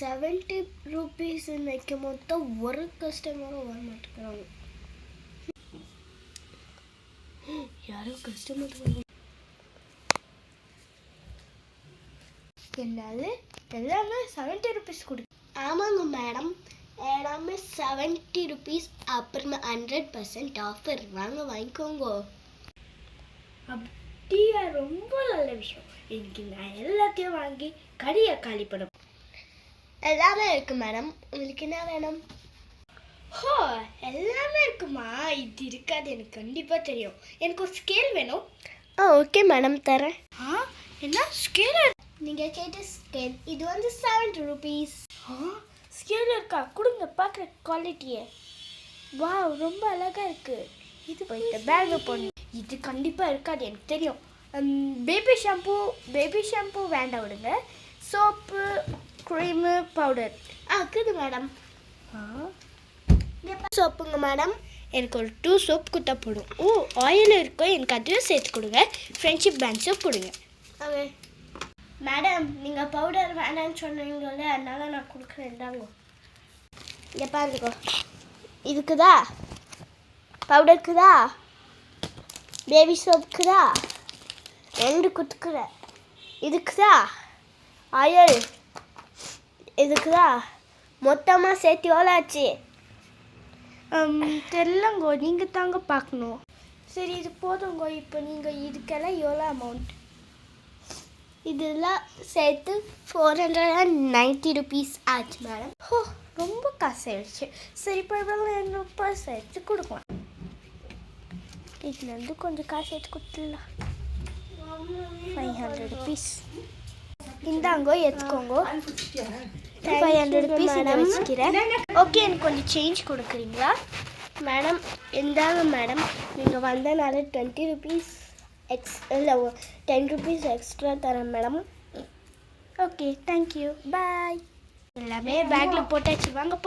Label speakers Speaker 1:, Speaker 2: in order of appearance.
Speaker 1: 70 rupees வைக்கும் போது ஒரு கஸ்டமரும் வர மாட்டேங்கிறாங்க. யாரும் கஸ்டமர் என்னது எல்லாமே 70 rupees கொடு. ஆமாங்க மேடம், எல்லாமே 70 rupees, அப்புறமா 100% ஆஃபர். வாங்க வாங்கிக்கோங்க. அப்படியா, ரொம்ப நல்ல விஷயம். இன்னைக்கு நான் எல்லாத்தையும் வாங்கி கடையை காலி பண்ண. எல்லாமே இருக்கு மேடம், உங்களுக்கு என்ன வேணும்? ஹோ, எல்லாமே இருக்குமா? இது இருக்காது, எனக்கு கண்டிப்பாக தெரியும். எனக்கு ஒரு ஸ்கேல் வேணும். ஓகே மேடம், தரேன். என்ன ஸ்கேல்? நீங்கள் கேட்ட ஸ்கேல் இது வந்து 70 rupees. ஸ்கேல் இருக்கா? கொடுங்க, பார்க்குற குவாலிட்டியை. வா, ரொம்ப அழகாக இருக்குது. இது போயிட்டு பேக்கு போடணும். இது கண்டிப்பாக இருக்காது, எனக்கு தெரியும். பேபி ஷாம்பு வேண்டாம், விடுங்க. சோப்பு, க்ரீமு, பவுடர் இருக்குது மேடம். சோப்புங்க மேடம், எனக்கு ஒரு 2 சோப் கொடுத்தா போடும். ஆயில் இருக்கும், எனக்கு அதுவும் சேர்த்து கொடுங்க. ஃப்ரெண்ட்ஷிப் பேண்ட் சோப் கொடுங்க. ஓகே மேடம், நீங்கள் பவுடர் வேணான்னு சொன்னீங்களே, அதனால நான் கொடுக்குறேன். தாங்க, இங்கே பாருங்க. இதுக்குதா பவுடருக்குதா, பேபி சோப்புக்குதா, 2 கொடுக்குறேன். இதுக்குதா ஆயில், இதுக்குதா மொத்தமாக சேர்த்து எவ்வளோ ஆச்சு? தெரிலங்கோ, நீங்கள் தாங்க பார்க்கணும். சரி, இது போதுங்கோ. இப்போ நீங்கள் இதுக்கெல்லாம் எவ்வளோ அமௌண்ட்? இதெல்லாம் சேர்த்து 490 rupees ஆச்சு மேடம். ரொம்ப காசு ஆயிடுச்சு. சரி, பரவாயில்ல, 2 ரூபாய் சேர்த்து கொடுக்கலாம். இதுலேருந்து கொஞ்சம் காசு எடுத்து கொடுத்துடலாம். 500 rupees இந்தாங்கோ, எடுத்துக்கோங்க. 500 rupees இதை வச்சுக்கிறேன். ஓகே, எனக்கு கொஞ்சம் சேஞ்ச் கொடுக்குறீங்களா மேடம்? இந்தாங்க மேடம், நீங்கள் வந்தனால 20 rupees இல்லை 10 rupees எக்ஸ்ட்ரா தரேன் மேடம். ஓகே, தேங்க்யூ, பாய். எல்லாமே பேக்கில் போட்டாச்சு, வாங்க.